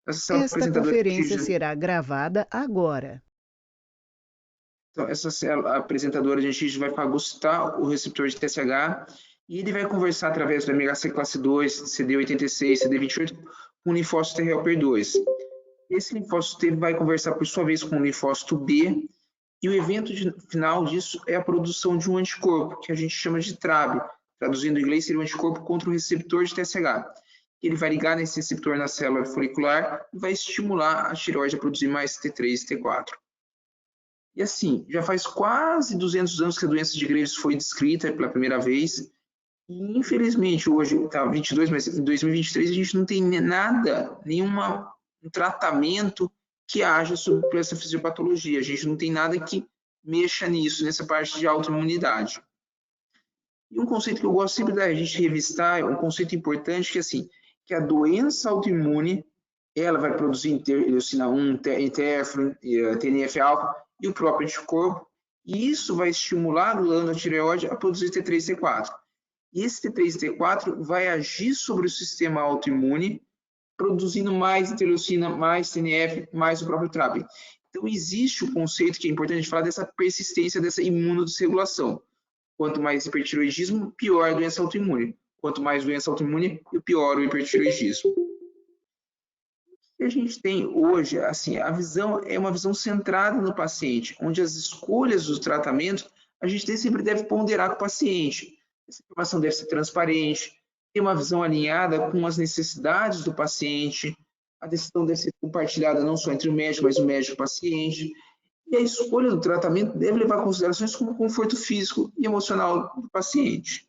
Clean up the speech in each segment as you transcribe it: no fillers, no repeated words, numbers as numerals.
Essa célula Esta apresentadora a gente conferência já, será gravada agora. então, essa célula apresentadora a gente vai fagocitar o receptor de TSH e ele vai conversar através do MHC classe 2, CD86, CD28 com o linfócito T helper 2. Esse linfócito T vai conversar por sua vez com o linfócito B e o evento final disso é a produção de um anticorpo, que a gente chama de TRAB. Traduzindo em inglês, seria um anticorpo contra o receptor de TSH. Ele vai ligar nesse receptor na célula folicular e vai estimular a tireoide a produzir mais T3 e T4. E assim, já faz quase 200 anos que a doença de Graves foi descrita pela primeira vez. E infelizmente, hoje está 22, mas em 2023 a gente não tem nada, um tratamento que haja sobre essa fisiopatologia. A gente não tem nada que mexa nisso, nessa parte de autoimunidade. E um conceito que eu gosto sempre da gente revistar, é um conceito importante, que assim, que a doença autoimune, ela vai produzir interleucina 1, interferon, TNF-alfa e o próprio anticorpo, e isso vai estimular a glândula tireoide a produzir T3 e T4. E esse T3 e T4 vai agir sobre o sistema autoimune, produzindo mais interleucina, mais TNF, mais o próprio TRAB. Então, existe o conceito que é importante falar dessa persistência, dessa imunodesregulação. Quanto mais hipertiroidismo, pior a doença autoimune. Quanto mais doença autoimune, pior o hipertiroidismo. O que a gente tem hoje, assim, a visão é uma visão centrada no paciente, onde as escolhas do tratamento a gente sempre deve ponderar com o paciente. Essa informação deve ser transparente, ter uma visão alinhada com as necessidades do paciente, a decisão deve ser compartilhada não só entre o médico, mas o médico e o paciente, e a escolha do tratamento deve levar considerações como o conforto físico e emocional do paciente.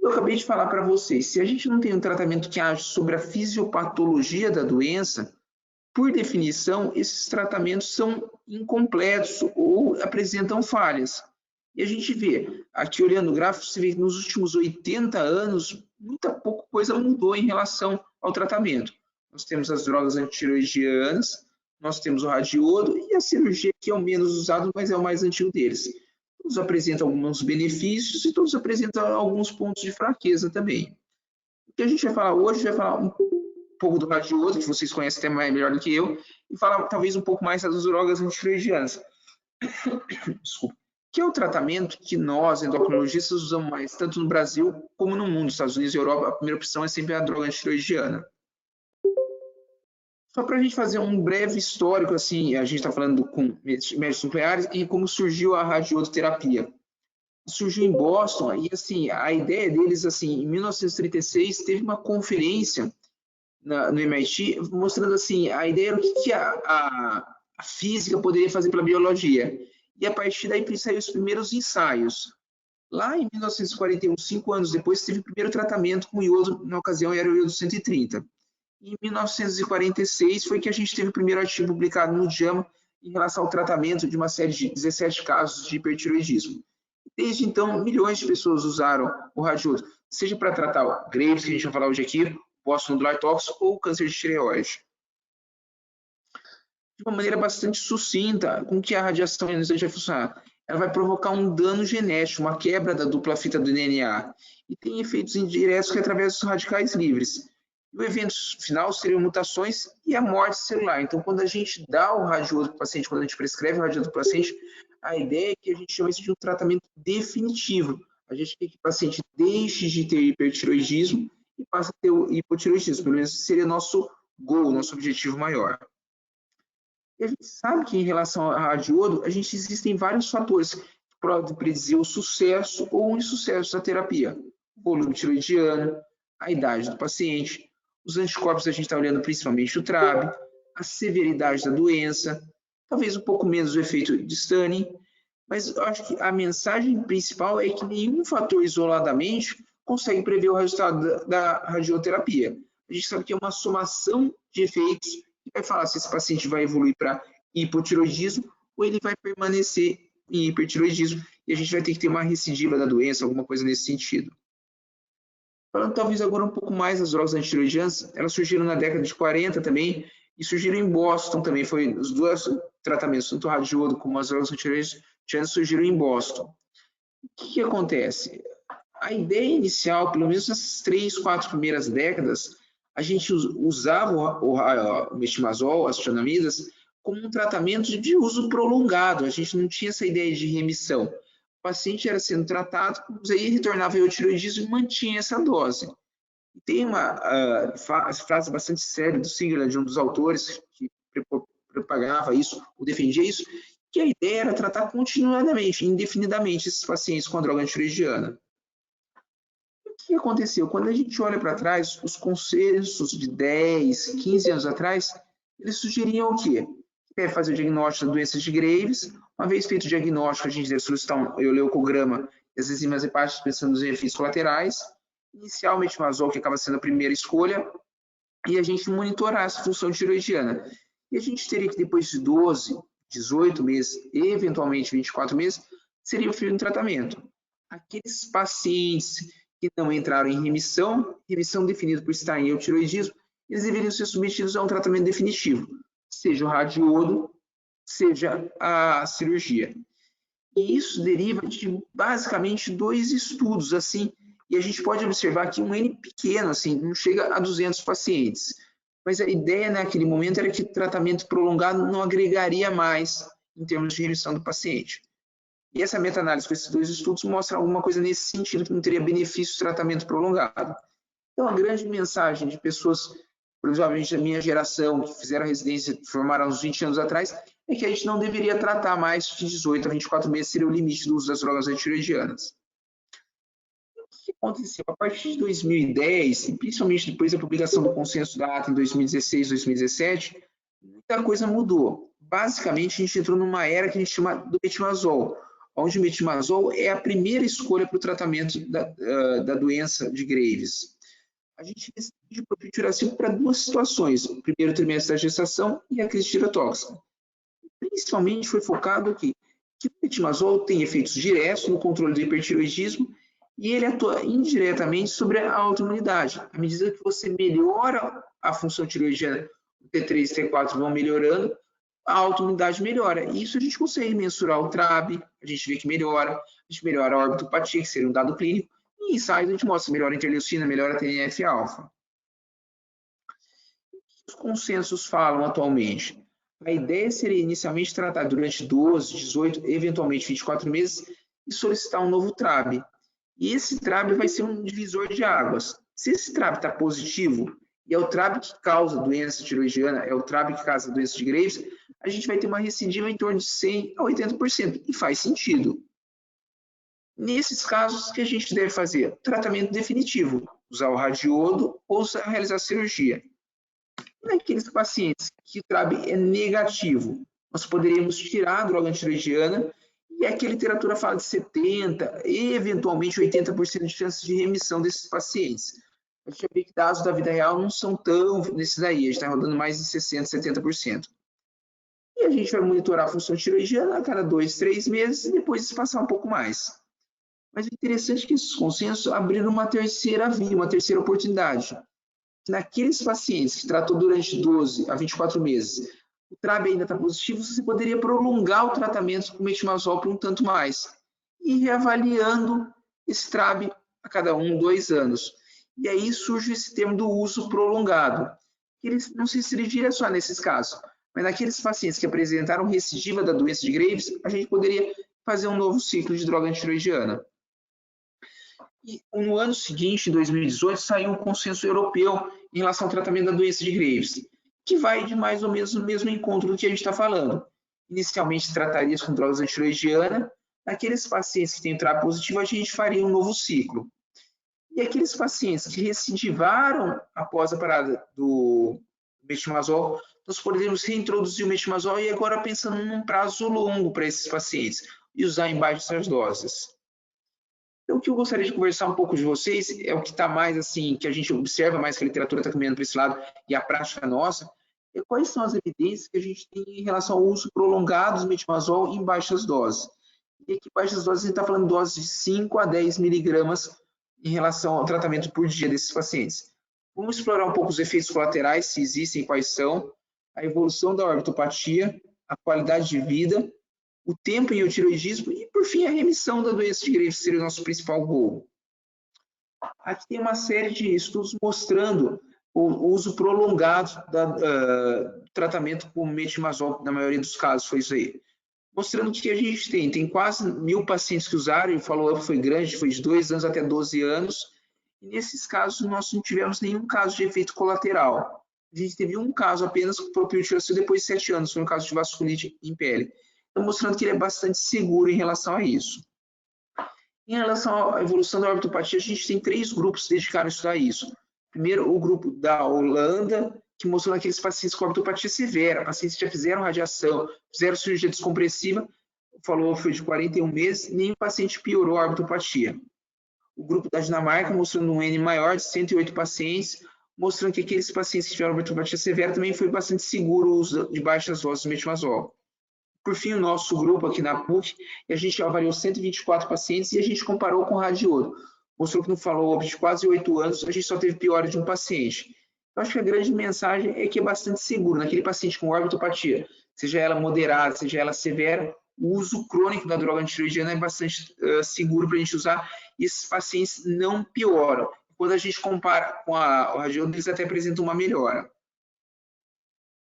Eu acabei de falar para vocês, se a gente não tem um tratamento que age sobre a fisiopatologia da doença, por definição, esses tratamentos são incompletos ou apresentam falhas. E a gente vê, aqui olhando o gráfico, você vê que nos últimos 80 anos, muita pouca coisa mudou em relação ao tratamento. Nós temos as drogas antiroidianas, nós temos o radiodo e a cirurgia, que é o menos usado, mas é o mais antigo deles. Todos apresentam alguns benefícios e todos apresentam alguns pontos de fraqueza também. O que a gente vai falar hoje, vai falar um pouco do radioso, que vocês conhecem até melhor do que eu, e falar talvez um pouco mais das drogas antiroidianas. Desculpa. Que é o tratamento que nós, endocrinologistas, usamos mais, tanto no Brasil como no mundo, Estados Unidos e Europa. A primeira opção é sempre a droga antiroidiana. Só para a gente fazer um breve histórico, assim, a gente está falando com médicos nucleares e como surgiu a radioterapia. Surgiu em Boston e, assim, a ideia deles, assim, em 1936, teve uma conferência no MIT, mostrando assim, a ideia era o que a física poderia fazer pela biologia. E a partir daí saíram os primeiros ensaios. Lá em 1941, 5 anos depois, teve o primeiro tratamento com iodo, na ocasião era o iodo 130. E em 1946 foi que a gente teve o primeiro artigo publicado no JAMA em relação ao tratamento de uma série de 17 casos de hipertiroidismo. Desde então, milhões de pessoas usaram o radiodo, seja para tratar o Graves, que a gente vai falar hoje aqui, pós-nodular tóxico ou câncer de tireoide. De uma maneira bastante sucinta, com que a radiação ionizante vai funcionar? Ela vai provocar um dano genético, uma quebra da dupla fita do DNA, e tem efeitos indiretos que é através dos radicais livres. O evento final seriam mutações e a morte celular. Então, quando a gente dá o radiodo para o paciente, quando a gente prescreve o radiodo para o paciente, a ideia é que a gente chama isso de um tratamento definitivo. A gente quer que o paciente deixe de ter hipertiroidismo e passe a ter o hipotiroidismo. Pelo menos seria nosso goal, nosso objetivo maior. E a gente sabe que em relação ao radiodo, existem vários fatores que podem predizer o sucesso ou o insucesso da terapia. O volume tiroidiano, a idade do paciente, os anticorpos a gente está olhando principalmente o TRAB, a severidade da doença, talvez um pouco menos o efeito de stunning, mas eu acho que a mensagem principal é que nenhum fator isoladamente consegue prever o resultado da radioterapia. A gente sabe que é uma somação de efeitos que vai falar se esse paciente vai evoluir para hipotiroidismo ou ele vai permanecer em hipertiroidismo e a gente vai ter que ter uma recidiva da doença, alguma coisa nesse sentido. Falando talvez agora um pouco mais das drogas antiroidianas, elas surgiram na década de 40 também e surgiram em Boston também, foi os dois tratamentos, tanto o radiodo como as drogas antiroidianas surgiram em Boston. O que acontece? A ideia inicial, pelo menos nessas 3, 4 primeiras décadas, a gente usava o metimazol, as cionamidas, como um tratamento de uso prolongado. A gente não tinha essa ideia de remissão. O paciente era sendo tratado, aí retornava ao tiroidismo e mantinha essa dose. Tem uma frase bastante séria do Singer, de um dos autores que propagava isso, ou defendia isso, que a ideia era tratar continuadamente, indefinidamente, esses pacientes com a droga antireoidiana. O que aconteceu? Quando a gente olha para trás, os consensos de 10, 15 anos atrás, eles sugeriam o quê? Que deve fazer o diagnóstico das doenças de Graves. Uma vez feito o diagnóstico, a gente deve solicitar um leucograma das enzimas hepáticas pensando nos efeitos colaterais, iniciar o metimazol, que acaba sendo a primeira escolha, e a gente monitorar essa função tiroidiana. E a gente teria que, depois de 12, 18 meses, eventualmente 24 meses, seria o fim do tratamento. Aqueles pacientes que não entraram em remissão definida por estar em eutiroidismo, eles deveriam ser submetidos a um tratamento definitivo, seja o radiodo, seja a cirurgia. E isso deriva de basicamente 2 estudos, assim, e a gente pode observar que um N pequeno, assim, não chega a 200 pacientes. Mas a ideia naquele momento era que o tratamento prolongado não agregaria mais em termos de remissão do paciente. E essa meta-análise com esses 2 estudos mostra alguma coisa nesse sentido, que não teria benefício do tratamento prolongado. Então, a grande mensagem de pessoas, provavelmente da minha geração, que fizeram a residência, formaram uns 20 anos atrás, é que a gente não deveria tratar mais de 18 a 24 meses, seria o limite do uso das drogas antireoidianas. O que aconteceu? A partir de 2010, e principalmente depois da publicação do consenso da ATA em 2016, 2017, muita coisa mudou. Basicamente, a gente entrou numa era que a gente chama do metimazol, onde o metimazol é a primeira escolha para o tratamento da doença de Graves. A gente restringe o propiltiuracil para 2 situações, o primeiro trimestre da gestação e a crise tirotóxica. Principalmente foi focado que o metimazol tem efeitos diretos no controle do hipertiroidismo e ele atua indiretamente sobre a autoimunidade. À medida que você melhora a função tiroidiana, o T3 e T4 vão melhorando, a autoimunidade melhora. E isso a gente consegue mensurar o TRAB, a gente vê que melhora, a gente melhora a orbitopatia, que seria um dado clínico, e em ensaios a gente mostra melhora a interleucina, melhora a TNF-alfa. Os consensos falam atualmente? A ideia seria inicialmente tratar durante 12, 18, eventualmente 24 meses e solicitar um novo TRAB. E esse TRAB vai ser um divisor de águas. Se esse TRAB está positivo, e é o TRAB que causa doença tiroidiana, é o TRAB que causa doença de Graves, a gente vai ter uma recidiva em torno de 100% a 80%, e faz sentido. Nesses casos, o que a gente deve fazer? Tratamento definitivo, usar o radiodo ou realizar cirurgia. Naqueles pacientes que o TRAB é negativo, nós poderíamos tirar a droga antireoidiana e aqui a literatura fala de 70%, eventualmente 80% de chance de remissão desses pacientes. A gente vê que dados da vida real não são tão nesses daí, a gente está rodando mais de 60%, 70%. E a gente vai monitorar a função tiroidiana a cada 2, 3 meses e depois espaçar um pouco mais. Mas o interessante é que esses consensos abriram uma terceira via, uma terceira oportunidade. Naqueles pacientes que tratou durante 12 a 24 meses, o TRAB ainda está positivo, você poderia prolongar o tratamento com metimazol por um tanto mais, e reavaliando esse TRAB a cada 1, 2 anos. E aí surge esse termo do uso prolongado. Ele não se restringiria só nesses casos, mas naqueles pacientes que apresentaram recidiva da doença de Graves, a gente poderia fazer um novo ciclo de droga antireoidiana. E no ano seguinte, em 2018, saiu um consenso europeu em relação ao tratamento da doença de Graves, que vai de mais ou menos o mesmo encontro do que a gente está falando. Inicialmente, trataria com drogas antireoidianas. Naqueles pacientes que têm TRAB positivo, a gente faria um novo ciclo. E aqueles pacientes que recidivaram após a parada do metimazol, nós poderíamos reintroduzir o metimazol e agora pensando num prazo longo para esses pacientes e usar em baixas doses. Então, o que eu gostaria de conversar um pouco de vocês é o que está mais assim, que a gente observa mais que a literatura está caminhando para esse lado e a prática nossa, é quais são as evidências que a gente tem em relação ao uso prolongado do metimazol em baixas doses. E aqui, baixas doses, a gente está falando de doses de 5 a 10 miligramas em relação ao tratamento por dia desses pacientes. Vamos explorar um pouco os efeitos colaterais, se existem, quais são, a evolução da orbitopatia, a qualidade de vida, o tempo em eutiroidismo e, por fim, a remissão da doença de Graves seria o nosso principal goal. Aqui tem uma série de estudos mostrando o uso prolongado do tratamento com metimazol, na maioria dos casos foi isso aí. Mostrando que a gente tem quase 1.000 pacientes que usaram, e o follow-up foi grande, foi de 2 anos até 12 anos, e nesses casos nós não tivemos nenhum caso de efeito colateral. A gente teve um caso apenas com propiltirosil depois de 7 anos, foi um caso de vasculite em pele. Então, mostrando que ele é bastante seguro em relação a isso. Em relação à evolução da orbitopatia, a gente tem 3 grupos dedicados a estudar isso. Primeiro, o grupo da Holanda, que mostrou aqueles pacientes com orbitopatia severa, pacientes que já fizeram radiação, fizeram cirurgia descompressiva, falou foi de 41 meses, nenhum paciente piorou a orbitopatia. O grupo da Dinamarca, mostrando um N maior, de 108 pacientes, mostrando que aqueles pacientes que tiveram orbitopatia severa também foi bastante seguro o uso de baixas doses de metimazol. Por fim, o nosso grupo aqui na PUC, a gente avaliou 124 pacientes e a gente comparou com o radiodo. Mostrou que no follow-up de quase 8 anos, a gente só teve piora de um paciente. Eu acho que a grande mensagem é que é bastante seguro. Naquele paciente com orbitopatia, seja ela moderada, seja ela severa, o uso crônico da droga antiroidiana é bastante seguro para a gente usar e esses pacientes não pioram. Quando a gente compara com o radiodo, eles até apresentam uma melhora.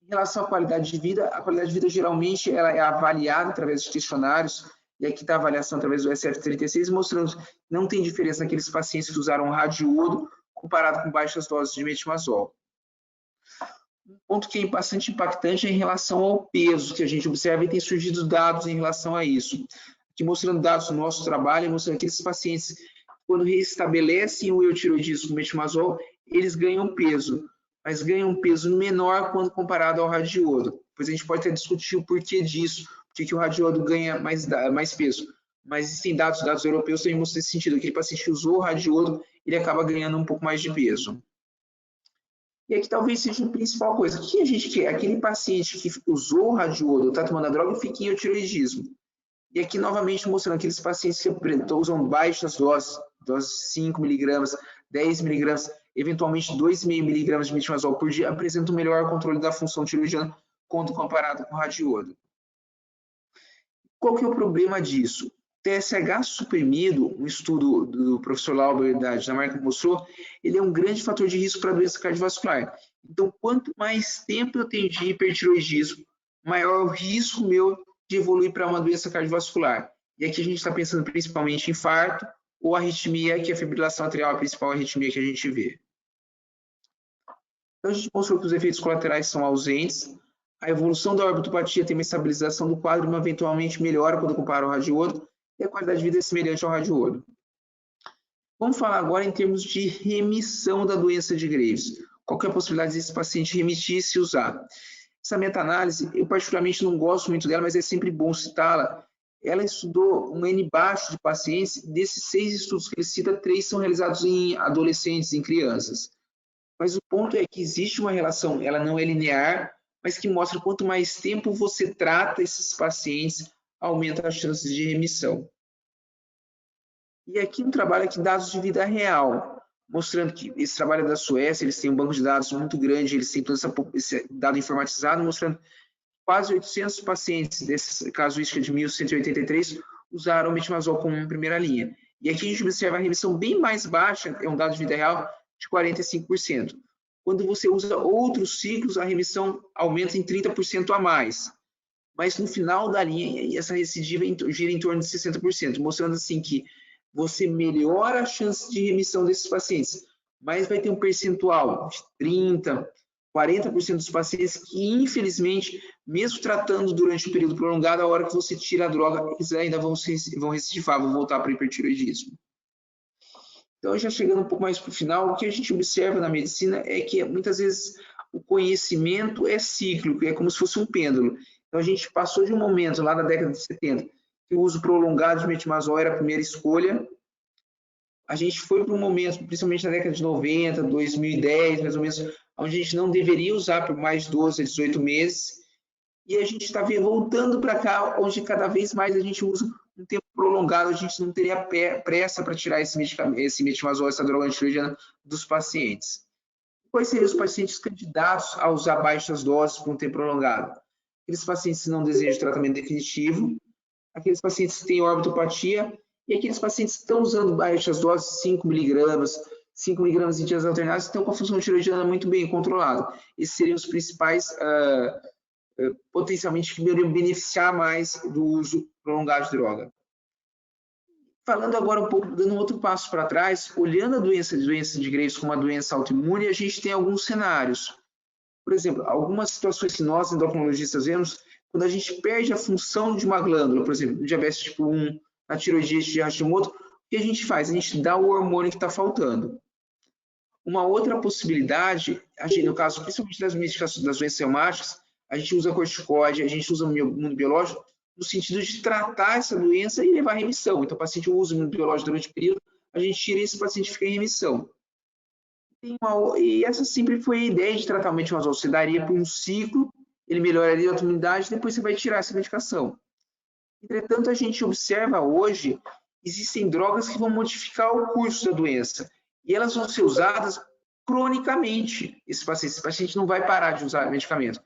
Em relação à qualidade de vida, a qualidade de vida geralmente ela é avaliada através de questionários, e aqui está a avaliação através do SF36, mostrando que não tem diferença naqueles pacientes que usaram radiodo comparado com baixas doses de metimazol. Um ponto que é bastante impactante é em relação ao peso que a gente observa e tem surgido dados em relação a isso. Aqui mostrando dados do nosso trabalho, mostrando que aqueles pacientes, quando restabelecem o eutiroidismo com metimazol, eles ganham peso, mas ganham um peso menor quando comparado ao radiodo. Depois a gente pode até discutir o porquê disso, porque que o radiodo ganha mais peso. Mas existem dados europeus também mostram esse sentido. Aquele paciente que usou o radiodo, ele acaba ganhando um pouco mais de peso. E aqui talvez seja a principal coisa. O que a gente quer? Aquele paciente que usou o radiodo, está tomando a droga, fica em eutiroidismo. E aqui novamente mostrando aqueles pacientes que usam baixas doses 5 mg, 10 mg, eventualmente 2,5 mg de metimazol por dia, apresentam um melhor controle da função tiroidiana quando comparado com o radiodo. Qual que é o problema disso? TSH suprimido, um estudo do professor Lauber da Dinamarca mostrou, ele é um grande fator de risco para a doença cardiovascular. Então, quanto mais tempo eu tenho de hipertiroidismo, maior o risco meu de evoluir para uma doença cardiovascular. E aqui a gente está pensando principalmente em infarto ou arritmia, que a fibrilação atrial é a principal arritmia que a gente vê. Então, a gente mostrou que os efeitos colaterais são ausentes, a evolução da orbitopatia tem uma estabilização do quadro, mas eventualmente melhora quando compara ao radiodo, e a qualidade de vida é semelhante ao radiodo. Vamos falar agora em termos de remissão da doença de Graves. Qual que é a possibilidade desse paciente remitir se usar? Essa meta-análise, eu particularmente não gosto muito dela, mas é sempre bom citá-la. Ela estudou um N baixo de pacientes, desses 6 estudos que ele cita, 3 são realizados em adolescentes, em crianças. Mas o ponto é que existe uma relação, ela não é linear, mas que mostra quanto mais tempo você trata esses pacientes, aumenta as chances de remissão. E aqui um trabalho aqui, dados de vida real, mostrando que esse trabalho é da Suécia, eles têm um banco de dados muito grande, eles têm todo esse dado informatizado, mostrando que quase 800 pacientes dessa casuística de 1.183 usaram o metimazol como primeira linha. E aqui a gente observa a remissão bem mais baixa, é um dado de vida real, de 45%. Quando você usa outros ciclos, a remissão aumenta em 30% a mais. Mas no final da linha, essa recidiva gira em torno de 60%, mostrando assim que você melhora a chance de remissão desses pacientes, mas vai ter um percentual de 30%, 40% dos pacientes que, infelizmente, mesmo tratando durante um período prolongado, a hora que você tira a droga, eles ainda vão recidivar, vão voltar para o hipertiroidismo. Então, já chegando um pouco mais para o final, o que a gente observa na medicina é que muitas vezes o conhecimento é cíclico, é como se fosse um pêndulo. Então, a gente passou de um momento lá na década de 70, que o uso prolongado de metimazol era a primeira escolha. A gente foi para um momento, principalmente na década de 90, 2010, mais ou menos, onde a gente não deveria usar por mais 12 a 18 meses. E a gente está voltando para cá, onde cada vez mais a gente usa um tempo prolongado, a gente não teria pressa para tirar esse metimazol, essa droga antiroidiana dos pacientes. Quais seriam os pacientes candidatos a usar baixas doses por um tempo prolongado? Aqueles pacientes que não desejam tratamento definitivo, aqueles pacientes que têm orbitopatia e aqueles pacientes que estão usando baixas doses, 5 mg, 5 miligramas em dias alternados, estão com a função tiroidiana muito bem controlada. Esses seriam os principais, potencialmente, que poderiam beneficiar mais do uso prolongado de droga. Falando agora um pouco, dando um outro passo para trás, olhando a doença de Graves como uma doença autoimune, a gente tem alguns cenários. Por exemplo, algumas situações que nós endocrinologistas vemos, quando a gente perde a função de uma glândula, por exemplo, no diabetes tipo 1, na tiroidite de Hashimoto, o que a gente faz? A gente dá o hormônio que está faltando. Uma outra possibilidade, no caso principalmente das doenças reumáticas, a gente usa corticoide, a gente usa imunobiológico, no sentido de tratar essa doença e levar à remissão. Então, o paciente usa imunobiológico durante o período, a gente tira esse paciente fica em remissão. E essa sempre foi a ideia de tratamento, mas você daria por um ciclo, ele melhoraria a autoimmunidade, depois você vai tirar essa medicação. Entretanto, a gente observa hoje, existem drogas que vão modificar o curso da doença, e elas vão ser usadas cronicamente. Esse paciente não vai parar de usar medicamento.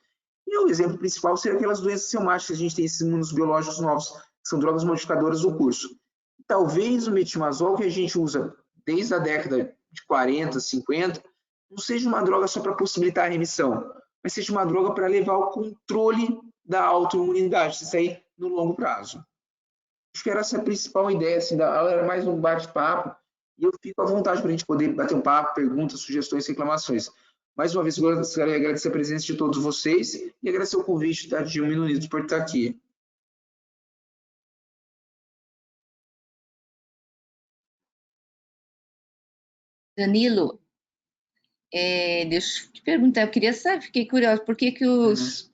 E o exemplo principal seria aquelas doenças reumáticas, a gente tem esses imunos biológicos novos, que são drogas modificadoras do curso. Talvez o metimazol, que a gente usa desde a década de 40, 50, não seja uma droga só para possibilitar a remissão, mas seja uma droga para levar ao controle da autoimunidade, isso aí no longo prazo. Acho que era essa a principal ideia assim, da aula, era mais um bate-papo, e eu fico à vontade para a gente poder bater um papo, perguntas, sugestões, reclamações. Mais uma vez, gostaria de agradecer a presença de todos vocês e agradecer o convite da Dilma Unidos por estar aqui. Danilo, deixa eu te perguntar, eu queria saber, fiquei curiosa, por que os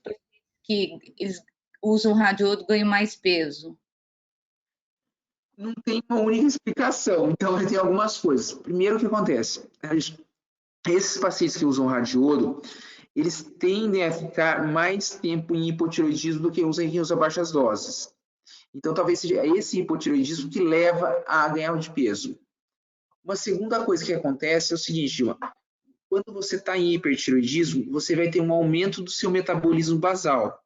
que eles usam radiodo ganham mais peso? Não tem uma única explicação, então tem algumas coisas. Primeiro, o que acontece? Esses pacientes que usam radiodo, eles tendem a ficar mais tempo em hipotiroidismo do que quem usa baixas doses. Então, talvez seja esse hipotiroidismo que leva a ganhar de peso. Uma segunda coisa que acontece é o seguinte, Dilma, quando você está em hipertiroidismo, você vai ter um aumento do seu metabolismo basal.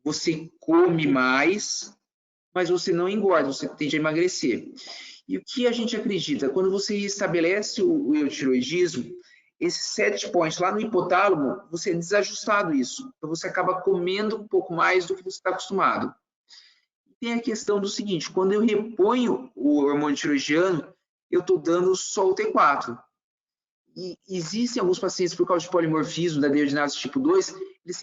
Você come mais, mas você não engorda, você tende a emagrecer. E o que a gente acredita? Quando você estabelece o eutiroidismo, esses set points lá no hipotálamo, você é desajustado isso. Então você acaba comendo um pouco mais do que você está acostumado. Tem a questão do seguinte, quando eu reponho o hormônio tiroidiano, eu estou dando só o T4. E existem alguns pacientes, por causa de polimorfismo da deiodinase tipo 2, eles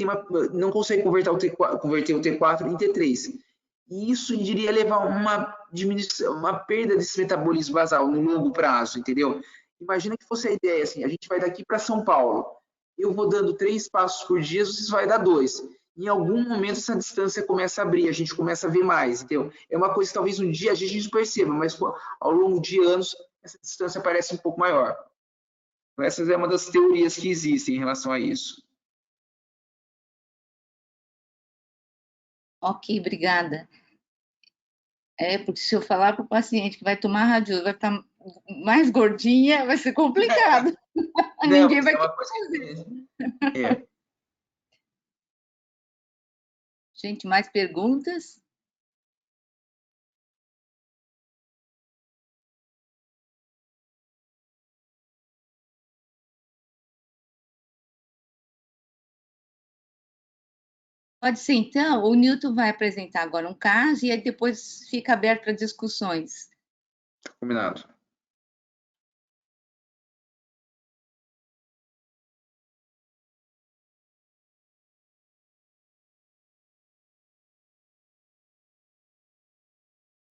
não conseguem converter o T4 em T3. E isso iria levar a uma diminuição, uma perda desse metabolismo basal no longo prazo, entendeu? Imagina que fosse a ideia, assim, a gente vai daqui para São Paulo, eu vou dando 3 passos por dia, você vai dar 2. Em algum momento essa distância começa a abrir, a gente começa a ver mais, entendeu? É uma coisa que talvez um dia a gente perceba, mas ao longo de anos essa distância parece um pouco maior. Então, essa é uma das teorias que existem em relação a isso. Ok, obrigada. Porque se eu falar para o paciente que vai tomar radiodo, vai ficar mais gordinha, vai ser complicado. Ninguém vai querer fazer. Gente, mais perguntas? Pode ser, então. O Newton vai apresentar agora um caso e aí depois fica aberto para discussões. Combinado.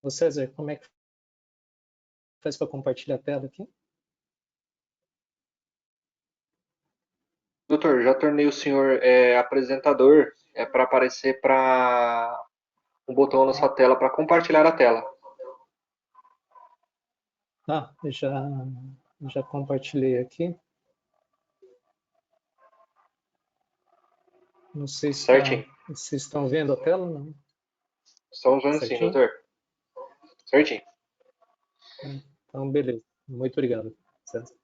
Ô César, como é que faz para compartilhar a tela aqui? Doutor, já tornei o senhor apresentador para aparecer para um botão na sua tela para compartilhar a tela. Ah, já compartilhei aqui. Não sei se vocês estão vendo a tela, não? Estamos vendo sim, doutor. Certinho. Então, beleza. Muito obrigado, César.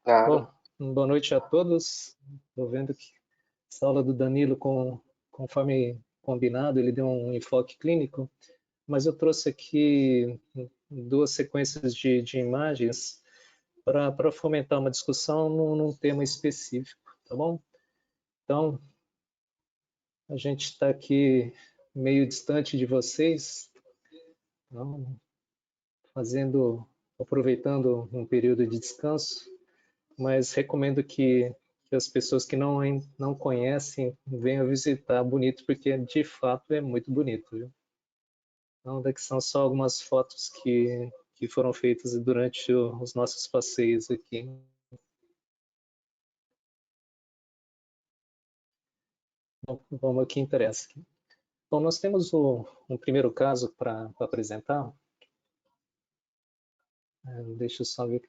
Claro. Bom, boa noite a todos. Estou vendo que essa aula do Danilo, conforme combinado, ele deu um enfoque clínico, mas eu trouxe aqui duas sequências de imagens para fomentar uma discussão num tema específico, tá bom? Então, a gente está aqui meio distante de vocês, então, aproveitando um período de descanso, mas recomendo que as pessoas que não conhecem venham visitar Bonito, porque de fato é muito bonito, viu? Então, daqui são só algumas fotos que foram feitas durante os nossos passeios aqui. Bom, vamos ao que interessa. Bom, nós temos um primeiro caso para apresentar. Deixa eu só ver o que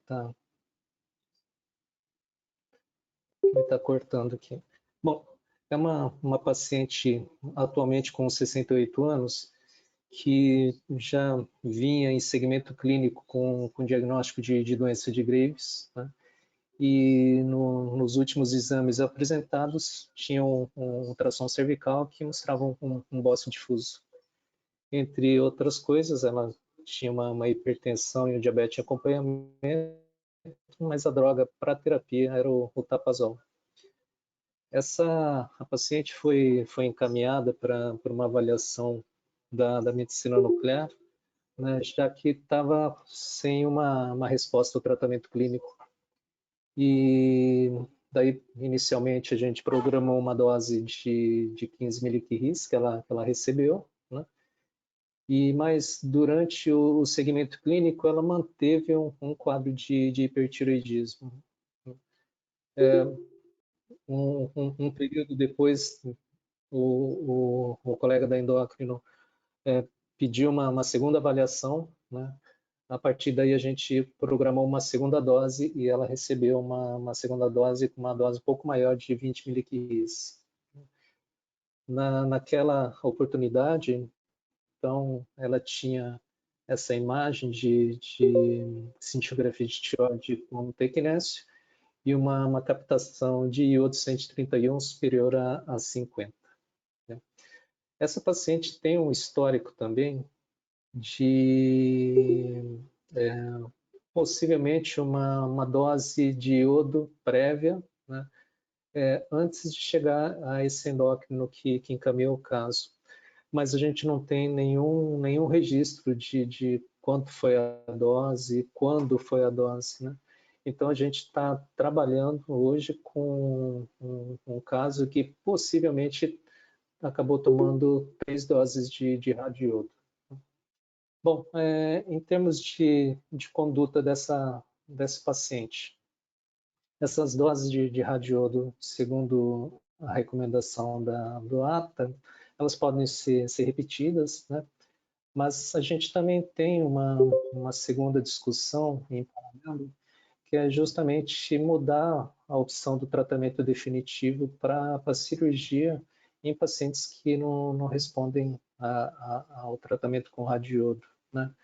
está cortando aqui. Bom, é uma paciente atualmente com 68 anos que já vinha em segmento clínico com diagnóstico de doença de Graves, né? E nos últimos exames apresentados tinha um ultrassom cervical que mostrava um bócio difuso. Entre outras coisas, ela tinha uma hipertensão e um diabetes de acompanhamento, mas a droga para terapia era o tapazol. A paciente foi encaminhada para uma avaliação da medicina nuclear, né, já que estava sem uma resposta ao tratamento clínico. E daí, inicialmente, a gente programou uma dose de 15 mg que ela recebeu, né? Mas durante o segmento clínico, ela manteve um quadro de hipertireoidismo. Um período depois, o colega da endócrino pediu uma segunda avaliação, né? A partir daí a gente programou uma segunda dose e ela recebeu uma segunda dose com uma dose um pouco maior de 20 mg. Naquela oportunidade, então, ela tinha essa imagem de cintilografia de tireoide com tecnésio e uma captação de iodo 131 superior a 50. Né? Essa paciente tem um histórico também de possivelmente uma dose de iodo prévia, né, antes de chegar a esse endócrino que encaminhou o caso. Mas a gente não tem nenhum registro de quanto foi a dose, quando foi a dose, né? Então a gente está trabalhando hoje com um caso que possivelmente acabou tomando 3 doses de radioiodo. Bom, em termos de conduta dessa paciente, essas doses de radioiodo, segundo a recomendação do ATA, elas podem ser repetidas, né? Mas a gente também tem uma segunda discussão em paralelo, que é justamente mudar a opção do tratamento definitivo para a cirurgia em pacientes que não respondem ao tratamento com radioiodo, né?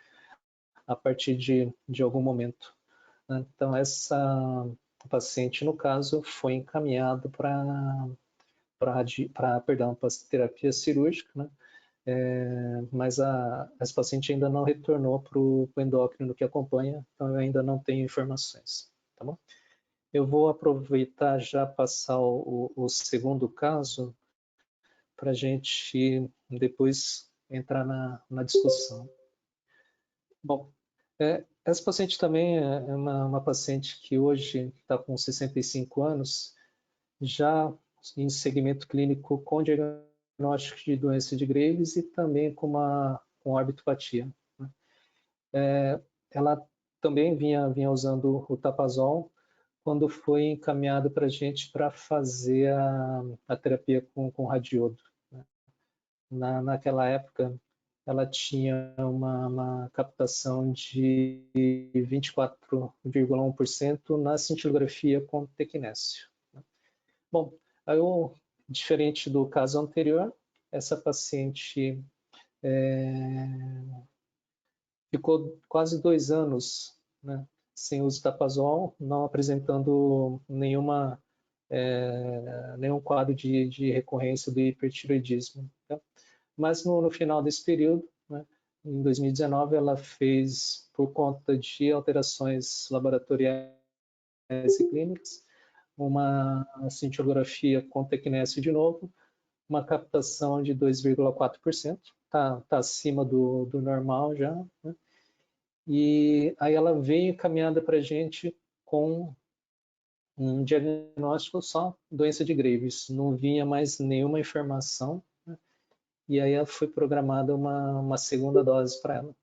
A partir de algum momento. Né? Então, essa paciente, no caso, foi encaminhada para terapia cirúrgica, né? Mas essa paciente ainda não retornou para o endócrino que acompanha, então eu ainda não tenho informações. Tá bom? Eu vou aproveitar já passar o segundo caso para a gente depois entrar na discussão. Bom, essa paciente também é uma paciente que hoje está com 65 anos, já em segmento clínico com diagnóstico de doença de Graves e também com orbitopatia. Né? Ela também vinha usando o tapazol quando foi encaminhado para a gente para fazer a terapia com radiodo. Né? Naquela época, ela tinha uma captação de 24,1% na cintilografia com tecnésio. Bom, diferente do caso anterior, essa paciente ficou quase 2 anos, né, sem uso de tapazol, não apresentando nenhum quadro de recorrência do hipertireoidismo. Tá? Mas no final desse período, né, em 2019, ela fez, por conta de alterações laboratoriais clínicas, uma cintilografia com tecnésio de novo, uma captação de 2,4%, está acima do normal já, né? E aí ela veio encaminhada para a gente com um diagnóstico só, doença de Graves, não vinha mais nenhuma informação, né? E aí foi programada uma segunda dose para ela.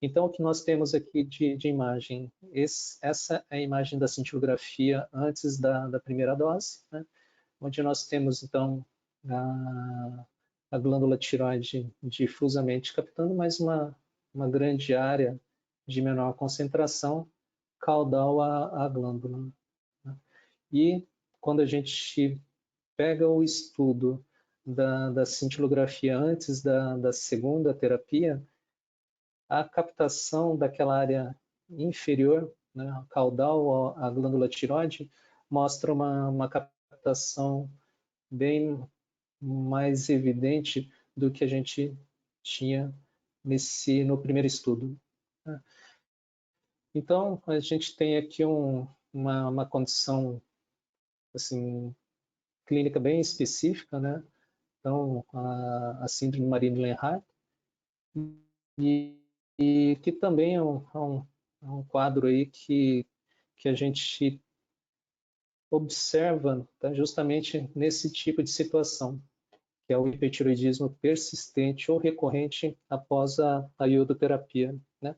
Então, o que nós temos aqui de imagem, essa é a imagem da cintilografia antes da primeira dose, né? Onde nós temos, então, a glândula tiroide difusamente captando, mas uma grande área de menor concentração caudal à glândula, né? E quando a gente pega o estudo da cintilografia antes da segunda terapia, a captação daquela área inferior, né, caudal à glândula tiroide, mostra uma captação bem mais evidente do que a gente tinha no primeiro estudo, né? Então, a gente tem aqui uma condição assim, clínica bem específica, né? Então, a síndrome Marie-Lenhardt, e que também é um quadro aí que a gente observa, tá, justamente nesse tipo de situação, que é o hipertiroidismo persistente ou recorrente após a iodoterapia, né?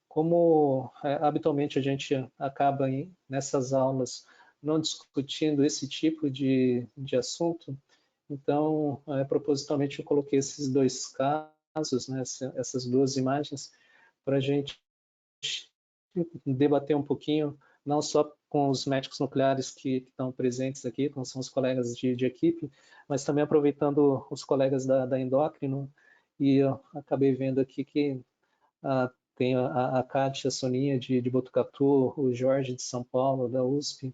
Como habitualmente a gente acaba nessas aulas não discutindo esse tipo de assunto, então, propositalmente eu coloquei esses dois casos, né, essas duas imagens, para a gente debater um pouquinho, não só com os médicos nucleares que estão presentes aqui, que são os colegas de equipe, mas também aproveitando os colegas da endócrino, e eu acabei vendo aqui que tem a Kátia, a Soninha de Botucatu, o Jorge de São Paulo, da USP.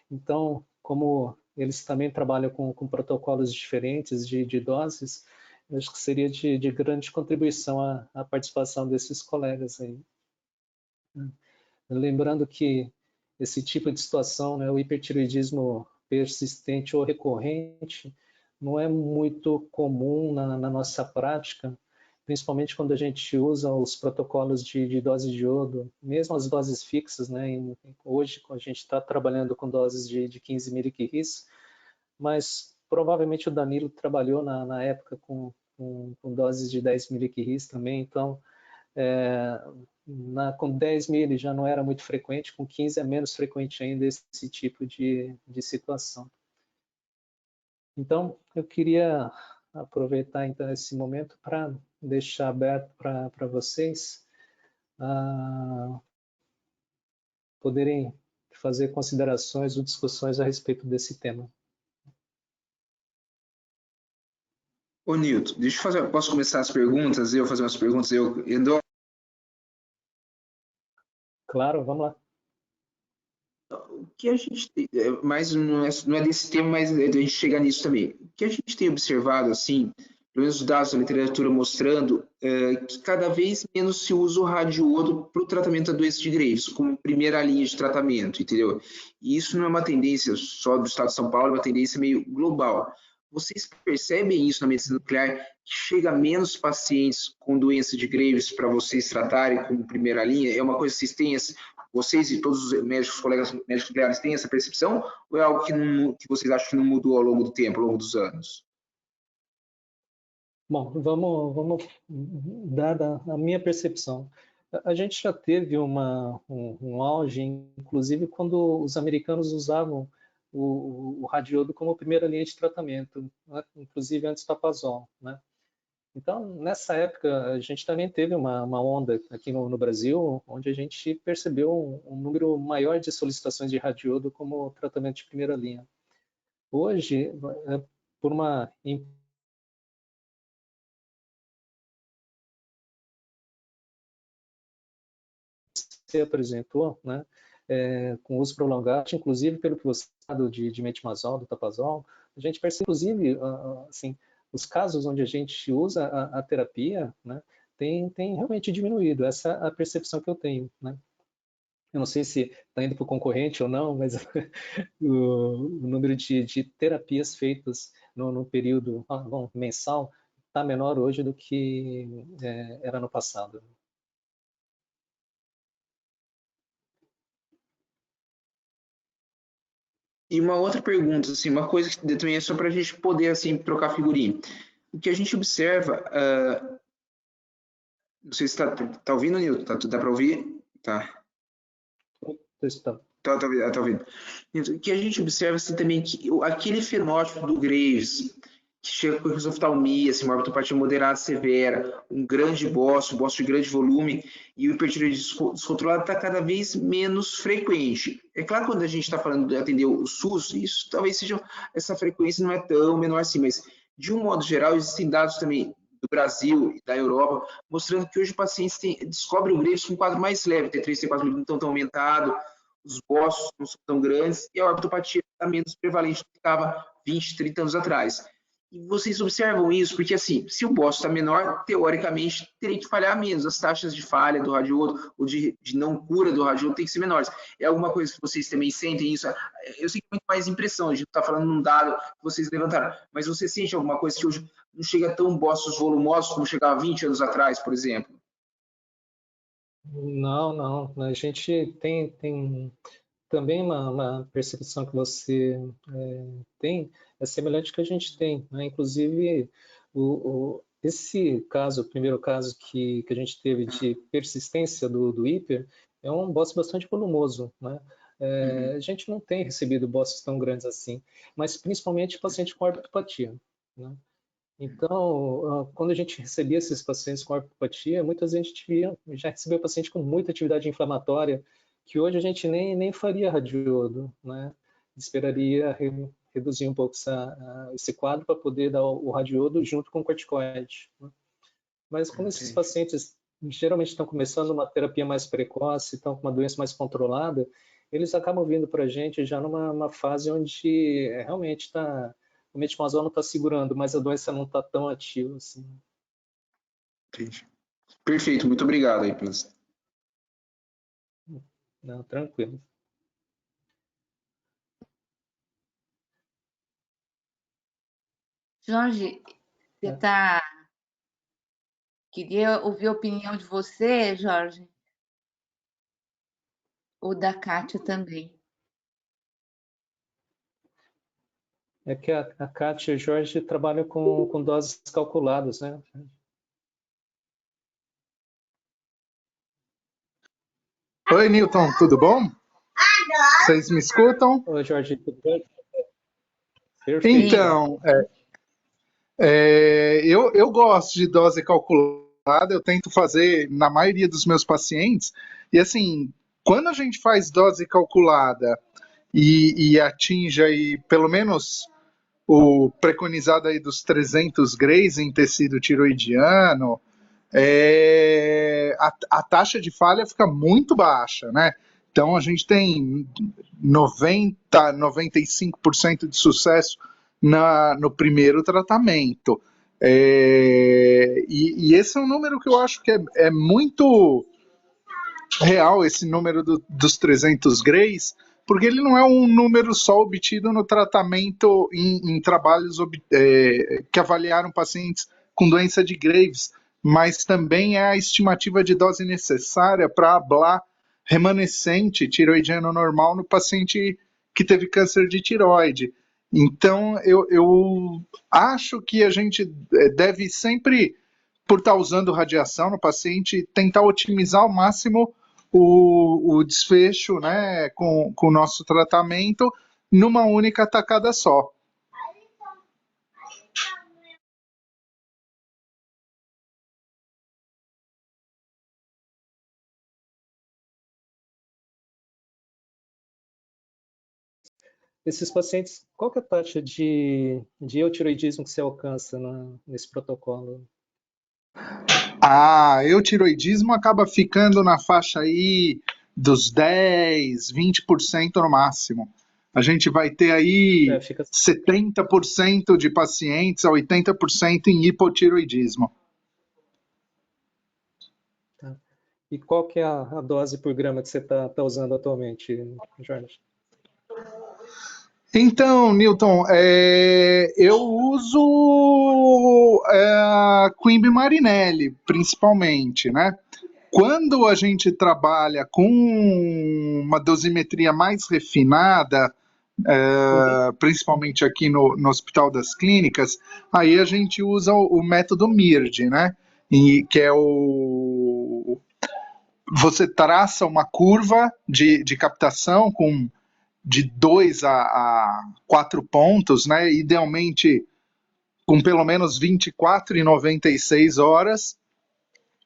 Então, como eles também trabalham com protocolos diferentes de doses, eu acho que seria de grande contribuição a participação desses colegas aí. Lembrando que esse tipo de situação, né, o hipertiroidismo persistente ou recorrente, não é muito comum na nossa prática, principalmente quando a gente usa os protocolos de dose de iodo, mesmo as doses fixas, né? Hoje a gente está trabalhando com doses de 15 miliquirris, mas provavelmente o Danilo trabalhou na época com doses de 10 miliquirris também, então com 10 mil já não era muito frequente, com 15 é menos frequente ainda esse tipo de situação. Então, eu queria aproveitar então esse momento para deixar aberto para vocês poderem fazer considerações ou discussões a respeito desse tema. Ô, Nilton, deixa eu fazer, posso começar as perguntas? Eu fazer umas perguntas, Claro, vamos lá. O que a gente tem, mas não é desse tema, mas a gente chegar nisso também. O que a gente tem observado, assim, pelo menos os dados da literatura mostrando que cada vez menos se usa o radioiodo para o tratamento da doença de Graves, como primeira linha de tratamento, entendeu? E isso não é uma tendência só do estado de São Paulo, é uma tendência meio global. Vocês percebem isso na medicina nuclear, que chega menos pacientes com doença de Graves para vocês tratarem como primeira linha? É uma coisa que vocês e todos os médicos, colegas médicos nucleares têm essa percepção? Ou é algo que vocês acham que não mudou ao longo do tempo, ao longo dos anos? Bom, vamos dar a minha percepção. A gente já teve um auge, inclusive quando os americanos usavam o radiodo como primeira linha de tratamento, né? Inclusive antes do tapazol, né? Então, nessa época, a gente também teve uma onda aqui no Brasil, onde a gente percebeu um número maior de solicitações de radiodo como tratamento de primeira linha. Hoje, por uma você apresentou, né, com uso prolongado, inclusive pelo que você falou de metimazol, do tapazol, a gente percebe, inclusive, assim, os casos onde a gente usa a terapia, né, tem realmente diminuído. Essa é a percepção que eu tenho, né? eu não sei se está indo para o concorrente ou não, mas o número de terapias feitas no período mensal está menor hoje do que era no passado. E uma outra pergunta, assim, uma coisa que também é só para a gente poder assim trocar figurinha. O que a gente observa, não sei se tá ouvindo, Nilton? Dá para ouvir? Tá. Tá ouvindo. Então, o que a gente observa assim, também que aquele fenótipo do Graves, que chega com oftalmia, assim, uma ortopatia moderada severa, um grande bócio de grande volume, e o hipertireoidismo descontrolado está cada vez menos frequente. É claro que quando a gente está falando de atender o SUS, isso talvez seja, essa frequência não é tão menor assim, mas de um modo geral, existem dados também do Brasil e da Europa, mostrando que hoje o paciente descobre o Graves com um quadro mais leve, T3, T4 não tão aumentado, os bossos não são tão grandes e a ortopatia está menos prevalente do que estava 20, 30 anos atrás. E vocês observam isso porque, assim, se o bosso está menor, teoricamente, teria que falhar menos. As taxas de falha do radiodo ou de não cura do radiodo tem que ser menores. É alguma coisa que vocês também sentem isso? Eu sei que é muito mais impressão, a gente está falando num dado que vocês levantaram, mas você sente alguma coisa que hoje não chega tão bossos volumosos como chegava 20 anos atrás, por exemplo? Não. A gente tem também uma percepção que você tem, é semelhante que a gente tem, né? Inclusive, esse caso, o primeiro caso que a gente teve de persistência do hiper, é um bócio bastante volumoso, né? A gente não tem recebido bócios tão grandes assim, mas principalmente paciente com ortopatia, né? Então, quando a gente recebia esses pacientes com ortopatia, muitas vezes a gente já recebeu paciente com muita atividade inflamatória, que hoje a gente nem faria radiodo, né? Esperaria reduzir um pouco esse quadro para poder dar o radiodo junto com o corticoide, né? Mas como esses pacientes geralmente estão começando uma terapia mais precoce, estão com uma doença mais controlada, eles acabam vindo para a gente já numa fase onde realmente o metimazol não está segurando, mas a doença não está tão ativa assim. Entendi. Perfeito, muito obrigado aí pelas. Não, tranquilo. Jorge, você tá... Queria ouvir a opinião de você, Jorge, ou da Kátia também. É que a Kátia e o Jorge trabalham com doses calculadas, né? Oi, Newton, tudo bom? Vocês me escutam? Oi, Jorge, tudo bem? Perfeito. Então, eu gosto de dose calculada, eu tento fazer na maioria dos meus pacientes, e assim, quando a gente faz dose calculada e atinge aí pelo menos o preconizado aí dos 300 grays em tecido tiroidiano, a taxa de falha fica muito baixa, né? Então a gente tem 95% de sucesso no primeiro tratamento. E esse é um número que eu acho que é muito real, esse número dos 300 grays, porque ele não é um número só obtido no tratamento em trabalhos que avaliaram pacientes com doença de Graves, mas também é a estimativa de dose necessária para ablar remanescente tiroidiano normal no paciente que teve câncer de tiroide. Então, eu acho que a gente deve sempre, por estar usando radiação no paciente, tentar otimizar ao máximo o desfecho, né, com o nosso tratamento numa única tacada só. Esses pacientes, qual que é a taxa de eutiroidismo que você alcança nesse protocolo? Eutiroidismo acaba ficando na faixa aí dos 10, 20% no máximo. A gente vai ter aí 70% de pacientes a 80% em hipotiroidismo. Tá. E qual que é a dose por grama que você está usando atualmente, Jorge? Então, Newton, eu uso Quimby Marinelli, principalmente, né? Quando a gente trabalha com uma dosimetria mais refinada, principalmente aqui no Hospital das Clínicas, aí a gente usa o método MIRD, né? Que é você traça uma curva de captação de 2 a 4 pontos, né? Idealmente com pelo menos 24 e 96 horas,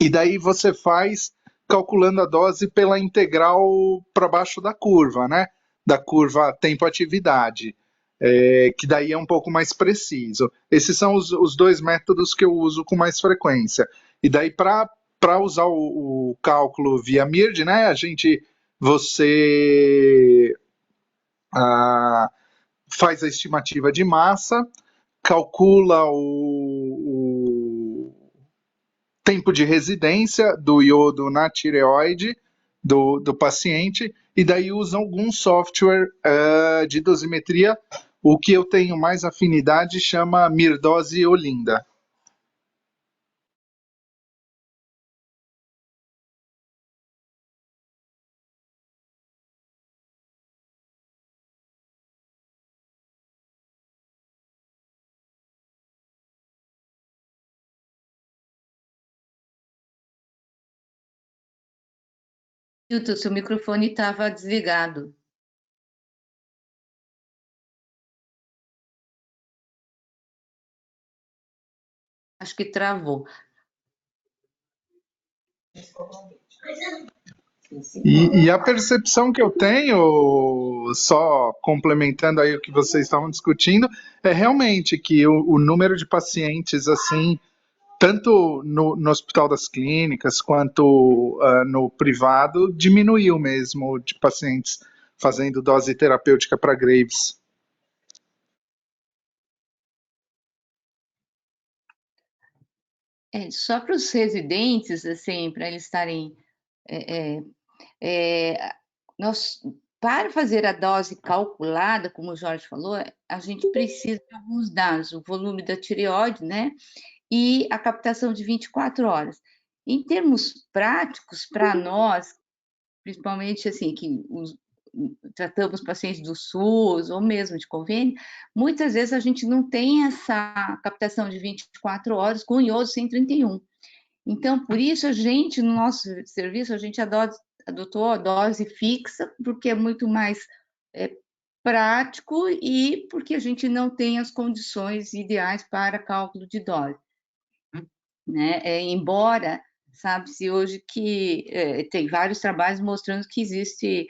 e daí você faz calculando a dose pela integral para baixo da curva, né? Da curva tempo-atividade, que daí é um pouco mais preciso. Esses são os dois métodos que eu uso com mais frequência. E daí para usar o cálculo via MIRD, né? Você faz a estimativa de massa, calcula o tempo de residência do iodo na tireoide do paciente, e daí usa algum software de dosimetria. O que eu tenho mais afinidade chama Mirdose Olinda. Hilton, seu microfone estava desligado. Acho que travou. E a percepção que eu tenho, só complementando aí o que vocês estavam discutindo, é realmente que o número de pacientes, assim, tanto no Hospital das Clínicas quanto no privado, diminuiu mesmo de pacientes fazendo dose terapêutica para Graves. Só para os residentes, assim, para eles estarem... para fazer a dose calculada, como o Jorge falou, a gente precisa de alguns dados, o volume da tireoide, né? E a captação de 24 horas. Em termos práticos, para nós, principalmente assim, que tratamos pacientes do SUS ou mesmo de convênio, muitas vezes a gente não tem essa captação de 24 horas com iodo 131. Então, por isso, a gente, no nosso serviço, a gente adotou a dose fixa, porque é muito mais prático e porque a gente não tem as condições ideais para cálculo de dose. Né? Embora sabe-se hoje que tem vários trabalhos mostrando que existe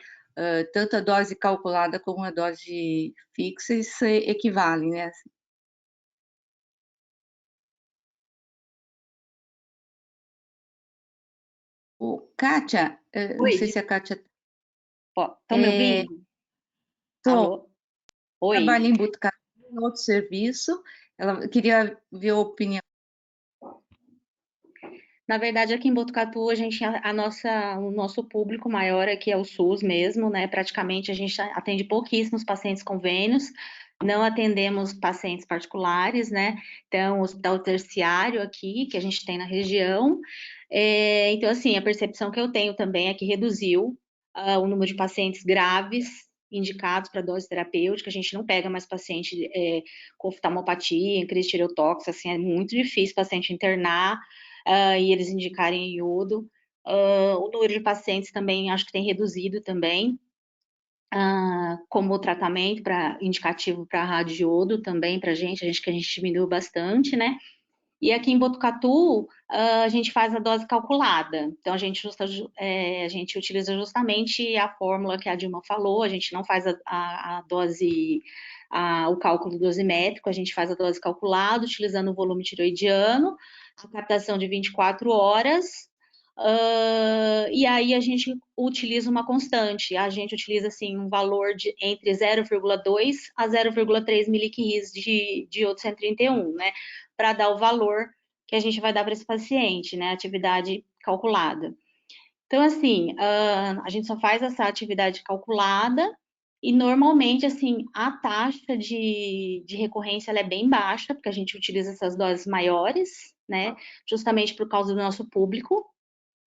tanto a dose calculada como a dose fixa e se equivalem, né? Kátia, não sei se a Kátia... Estão me ouvindo? Alô? Oi. Trabalha em Botucatu, em outro serviço. Ela queria ver a opinião. Na verdade, aqui em Botucatu, o nosso público maior aqui é o SUS mesmo, né? Praticamente a gente atende pouquíssimos pacientes convênios, não atendemos pacientes particulares, né? Então, o hospital terciário aqui, que a gente tem na região. Então, assim, a percepção que eu tenho também é que reduziu o número de pacientes graves indicados para dose terapêutica. A gente não pega mais paciente com oftalmopatia, em crise tireotóxica, assim, é muito difícil o paciente internar e eles indicarem iodo. O número de pacientes também acho que tem reduzido também, como tratamento indicativo para radioiodo também para a gente que a gente diminuiu bastante, né? E aqui em Botucatu, a gente faz a dose calculada. Então, a gente utiliza justamente a fórmula que a Dilma falou, a gente não faz a dose, o cálculo dosimétrico, a gente faz a dose calculada, utilizando o volume tiroidiano, a captação de 24 horas, e aí a gente utiliza uma constante. A gente utiliza, assim, um valor entre 0,2 a 0,3 miliquiris de iodo 131, né? Para dar o valor que a gente vai dar para esse paciente, né? Atividade calculada. Então, assim, a gente só faz essa atividade calculada e normalmente, assim, a taxa de recorrência ela é bem baixa, porque a gente utiliza essas doses maiores, né? Justamente por causa do nosso público,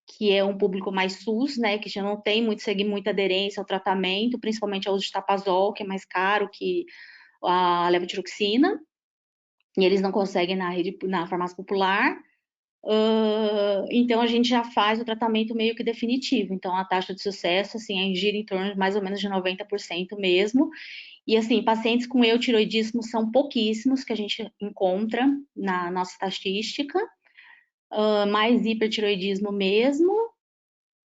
que é um público mais SUS, né? Que já não tem muita aderência ao tratamento, principalmente ao uso de tapazol, que é mais caro que a levotiroxina, e eles não conseguem na farmácia popular. Então a gente já faz o tratamento meio que definitivo. Então a taxa de sucesso assim gira em torno de mais ou menos de 90% mesmo. E assim, pacientes com eutiroidismo são pouquíssimos que a gente encontra na nossa estatística, mais hipertiroidismo mesmo.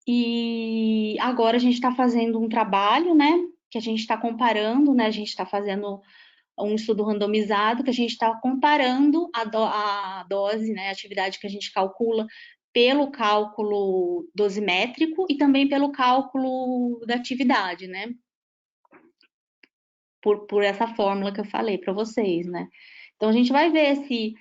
E agora a gente está fazendo um trabalho, né? Que a gente está comparando, né? A gente está fazendo um estudo randomizado que a gente está comparando a dose, né, a atividade que a gente calcula pelo cálculo dosimétrico e também pelo cálculo da atividade, né? Por essa fórmula que eu falei para vocês, né? Então a gente vai ver se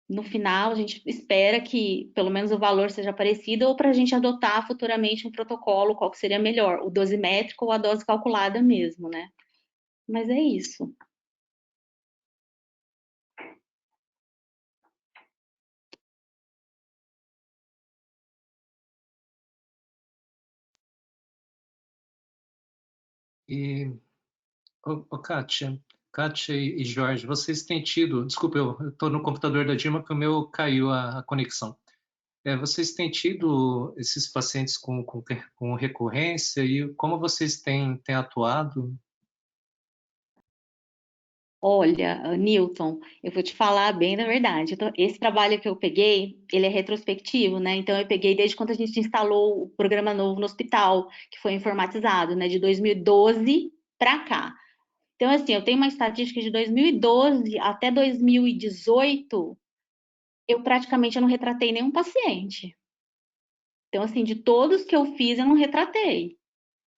no final a gente espera que pelo menos o valor seja parecido ou para a gente adotar futuramente um protocolo, qual que seria melhor, o dosimétrico ou a dose calculada mesmo, né? Mas é isso. E, Kátia e Jorge, vocês têm tido, desculpa, eu estou no computador da Dilma que o meu caiu a conexão. Vocês têm tido esses pacientes com recorrência e como vocês têm atuado? Olha, Newton, eu vou te falar bem da verdade. Esse trabalho que eu peguei, ele é retrospectivo, né? Então, eu peguei desde quando a gente instalou o programa novo no hospital, que foi informatizado, né? De 2012 para cá. Então, assim, eu tenho uma estatística de 2012 até 2018, eu praticamente não retratei nenhum paciente. Então, assim, de todos que eu fiz, eu não retratei.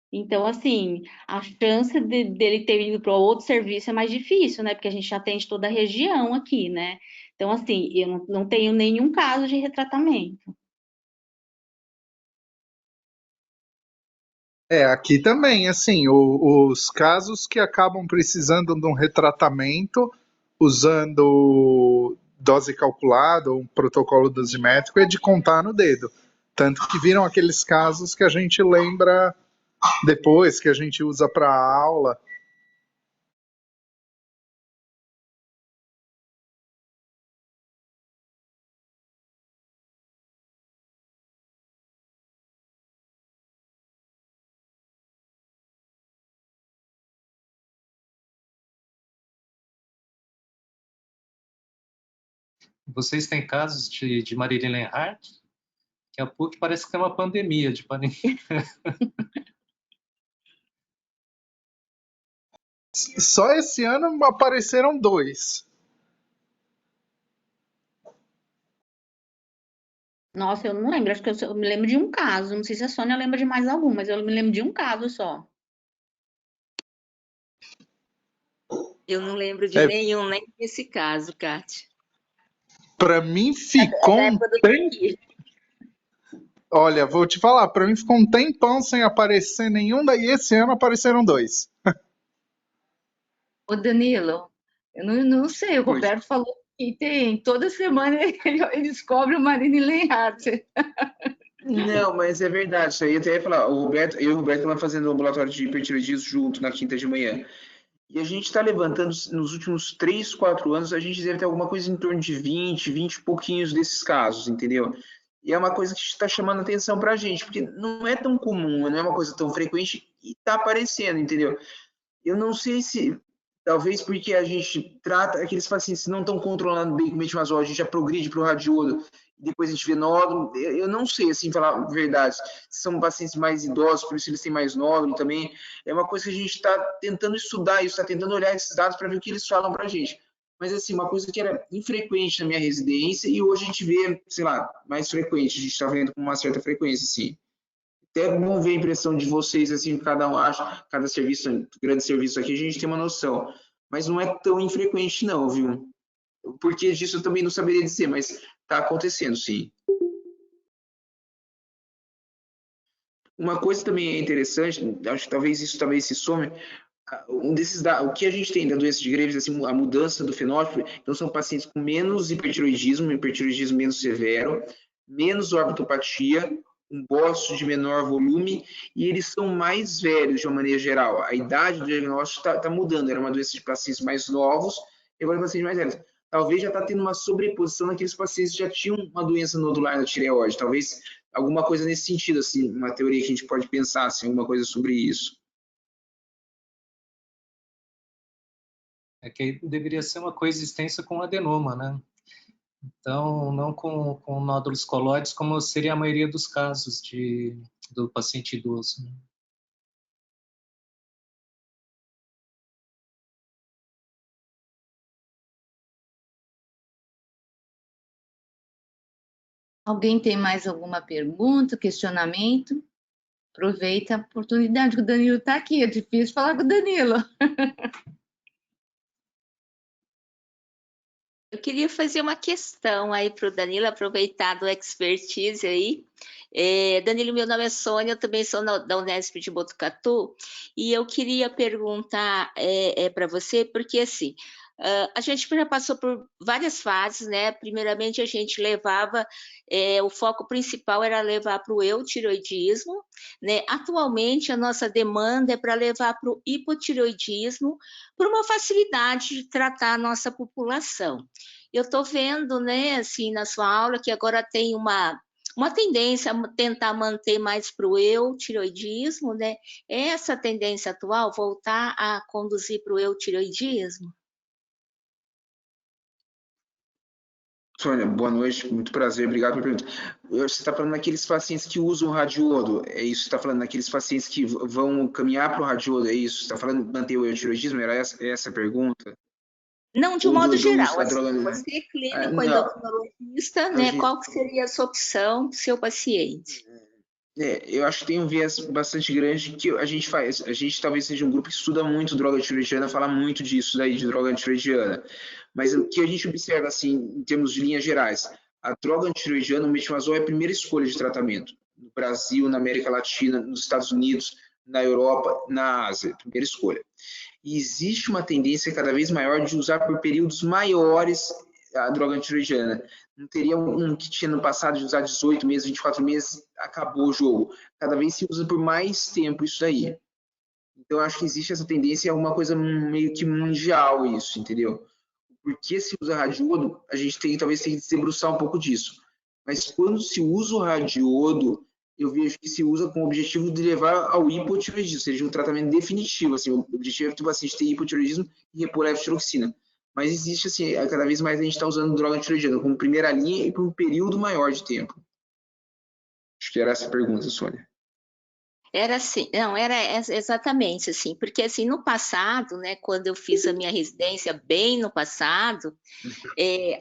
Então, assim, a chance dele ter ido para outro serviço é mais difícil, né? Porque a gente atende toda a região aqui, né? Então, assim, eu não tenho nenhum caso de retratamento. Aqui também, assim, os casos que acabam precisando de um retratamento usando dose calculada ou um protocolo dosimétrico é de contar no dedo. Tanto que viram aqueles casos que a gente lembra depois, que a gente usa para aula. Vocês têm casos de Marília Lenhardt? Que a PUC parece que tem uma pandemia de pandemia. Só esse ano apareceram 2. Nossa, eu não lembro, acho que eu me lembro de um caso. Não sei se a Sônia lembra de mais algum, mas eu me lembro de um caso só. Eu não lembro de nenhum, nem desse caso, Kátia. Para mim ficou da época do Taqui. Olha, vou te falar, para mim ficou um tempão sem aparecer nenhum, daí esse ano apareceram 2. Ô Danilo, eu não sei, o Roberto falou que tem, toda semana ele descobre o Marília Lenhardt. Não, mas é verdade, isso aí eu até ia falar, eu e o Roberto estamos fazendo um ambulatório de hipertireoidismo junto na quinta de manhã. E a gente está levantando, nos últimos 3, 4 anos, a gente deve ter alguma coisa em torno de 20 e pouquinhos desses casos, entendeu? E é uma coisa que está chamando atenção para a gente, porque não é tão comum, não é uma coisa tão frequente e está aparecendo, entendeu? Eu não sei se, talvez porque a gente trata aqueles pacientes que não estão controlando bem com o metimazol, a gente já progride para o radiodo, depois a gente vê nódulo. Eu não sei, assim, falar a verdade, se são pacientes mais idosos, por isso eles têm mais nódulo também. É uma coisa que a gente está tentando estudar isso, está tentando olhar esses dados para ver o que eles falam para a gente. Mas, assim, uma coisa que era infrequente na minha residência e hoje a gente vê, sei lá, mais frequente, a gente está vendo com uma certa frequência, sim. Até bom ver a impressão de vocês, assim, cada um acha, cada serviço, grande serviço aqui, a gente tem uma noção. Mas não é tão infrequente, não, viu? Por que disso eu também não saberia dizer, mas está acontecendo, sim. Uma coisa também é interessante, acho que talvez isso também se some, o que a gente tem da doença de Graves, assim, a mudança do fenótipo, então são pacientes com menos hipertiroidismo menos severo, menos orbitopatia, um bócio de menor volume, e eles são mais velhos de uma maneira geral. A idade do diagnóstico está mudando, era uma doença de pacientes mais novos, e agora pacientes mais velhos. Talvez já está tendo uma sobreposição naqueles pacientes que já tinham uma doença nodular na tireoide, talvez alguma coisa nesse sentido, assim, uma teoria que a gente pode pensar, assim, alguma coisa sobre isso. É que deveria ser uma coexistência com adenoma, né? Então, não com nódulos colóides, como seria a maioria dos casos do paciente idoso. Né? Alguém tem mais alguma pergunta, questionamento? Aproveita a oportunidade que o Danilo está aqui, é difícil falar com o Danilo. Eu queria fazer uma questão aí para o Danilo, aproveitar do expertise aí. Danilo, meu nome é Sônia, eu também sou da Unesp de Botucatu, e eu queria perguntar para você, porque assim, a gente já passou por várias fases, né? Primeiramente, a gente levava, o foco principal era levar para o eutiroidismo, né? Atualmente, a nossa demanda é para levar para o hipotiroidismo, por uma facilidade de tratar a nossa população. Eu estou vendo, né, assim, na sua aula, que agora tem uma tendência a tentar manter mais para o eutiroidismo, né? Essa tendência atual, voltar a conduzir para o eutiroidismo? Sônia, boa noite, muito prazer, obrigado pela pergunta. Você está falando daqueles pacientes que usam radiodo, é isso? Você está falando daqueles pacientes que vão caminhar para o radiodo, é isso? Você está falando de manter o eutiroidismo? Era essa a pergunta? Não, de um Ou modo do geral, uso da assim, droga? você clínico Não, endocrinologista, né, qual que seria a sua opção para o seu paciente? eu acho que tem um viés bastante grande que a gente faz. A gente talvez seja um grupo que estuda muito droga tiroidiana, fala muito disso daí, de droga antiroidiana. Mas o que a gente observa, assim, em termos de linhas gerais, a droga antiroidiana, o metimazol, é a primeira escolha de tratamento. No Brasil, na América Latina, nos Estados Unidos, na Europa, na Ásia, primeira escolha. E existe uma tendência cada vez maior de usar por períodos maiores a droga antiroidiana. Não teria um que tinha no passado de usar 18 meses, 24 meses, acabou o jogo. Cada vez se usa por mais tempo isso daí. Então, eu acho que existe essa tendência, é uma coisa meio que mundial isso, entendeu? Por que se usa radiodo, a gente talvez tenha que se debruçar um pouco disso. Mas quando se usa o radiodo, eu vejo que se usa com o objetivo de levar ao hipotireoidismo, ou seja, um tratamento definitivo. Assim, o objetivo é que o paciente tenha hipotireoidismo e repor a levotiroxina. Mas existe, assim, cada vez mais a gente está usando droga antiroidiana como primeira linha e por um período maior de tempo. Acho que era essa a pergunta, Sônia. Era assim, não, era exatamente assim, porque assim, no passado, né, quando eu fiz a minha residência, bem no passado,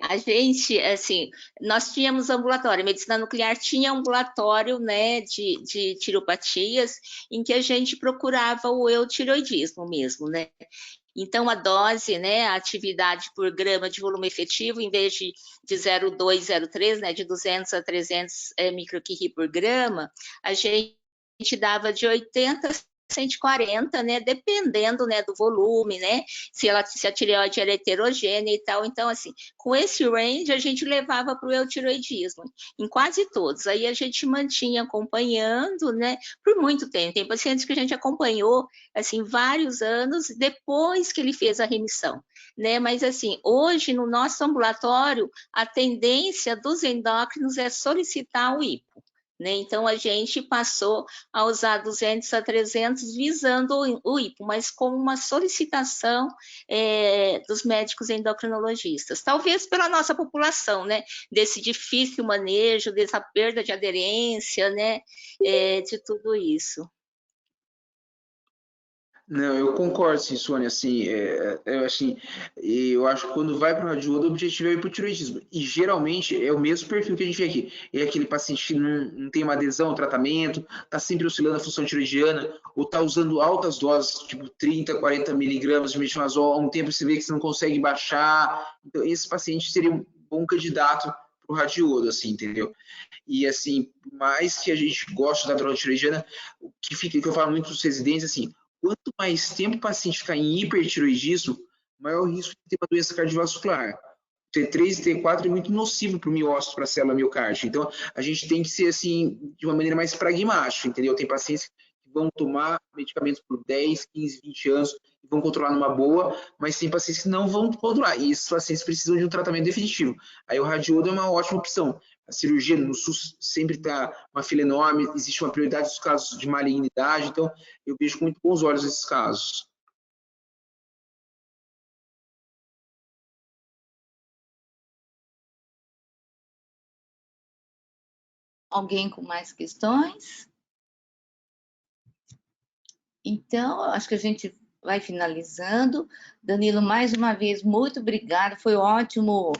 a gente, assim, nós tínhamos ambulatório, a medicina nuclear tinha ambulatório, né, de tiropatias, em que a gente procurava o eutiroidismo mesmo, né. Então, a dose, né, a atividade por grama de volume efetivo, em vez de 0,2, 0,3, né, de 200 a 300 microquirri por grama, a gente dava de 80 a 140, né, dependendo, né, do volume, né, se a tireoide era heterogênea e tal. Então, assim, com esse range, a gente levava para o eutiroidismo, em quase todos. Aí a gente mantinha acompanhando, né, por muito tempo. Tem pacientes que a gente acompanhou, assim, vários anos depois que ele fez a remissão, né, mas, assim, hoje, no nosso ambulatório, a tendência dos endócrinos é solicitar o hipo. Né? Então, a gente passou a usar 200 a 300 visando o hipo, mas como uma solicitação dos médicos endocrinologistas. Talvez pela nossa população, né? Desse difícil manejo, dessa perda de aderência, né? De tudo isso. Não, eu concordo, sim, Sônia, assim, eu acho que quando vai para o radiodo, o objetivo é o hipotireoidismo, e geralmente é o mesmo perfil que a gente vê aqui, é aquele paciente que não tem uma adesão ao tratamento, está sempre oscilando a função tiroidiana, ou está usando altas doses, tipo 30, 40 miligramas de metimazol, há um tempo você vê que você não consegue baixar, então esse paciente seria um bom candidato pro radiodo, assim, entendeu? E, assim, por mais que a gente goste da droga tiroidiana, o que eu falo muito para os residentes, assim, quanto mais tempo o paciente ficar em hipertiroidismo, maior o risco de ter uma doença cardiovascular. T3 e T4 é muito nocivo para o miócito, para a célula miocárdica. Então, a gente tem que ser, assim, de uma maneira mais pragmática, entendeu? Tem pacientes que vão tomar medicamentos por 10, 15, 20 anos e vão controlar numa boa, mas tem pacientes que não vão controlar. E esses pacientes precisam de um tratamento definitivo. Aí o radiodo é uma ótima opção. A cirurgia no SUS sempre está uma fila enorme, existe uma prioridade dos casos de malignidade, então eu vejo com muito bons olhos esses casos. Alguém com mais questões? Então, acho que a gente vai finalizando. Danilo, mais uma vez, muito obrigada. Foi ótimo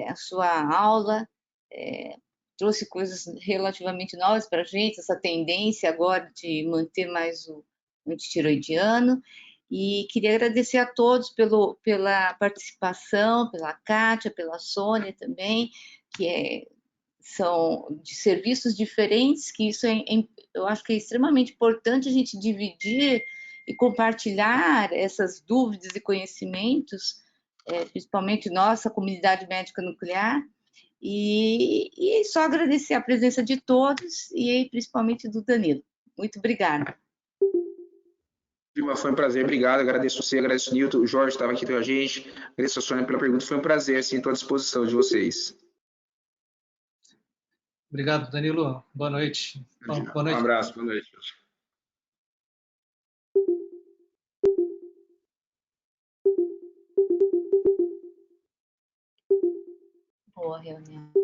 a sua aula. Trouxe coisas relativamente novas para a gente, essa tendência agora de manter mais o antitiroidiano. E queria agradecer a todos pela participação, pela Kátia, pela Sônia também, que são de serviços diferentes, que isso eu acho que é extremamente importante a gente dividir e compartilhar essas dúvidas e conhecimentos, principalmente nossa comunidade médica nuclear, e só agradecer a presença de todos e principalmente do Danilo. Muito obrigada. Foi um prazer, obrigado, agradeço você, agradeço o Nilton, o Jorge estava aqui com a gente, agradeço a Sônia pela pergunta, foi um prazer, assim, estou à disposição de vocês. Obrigado, Danilo. Boa noite. Boa noite. Um abraço, boa noite. Boa reunião.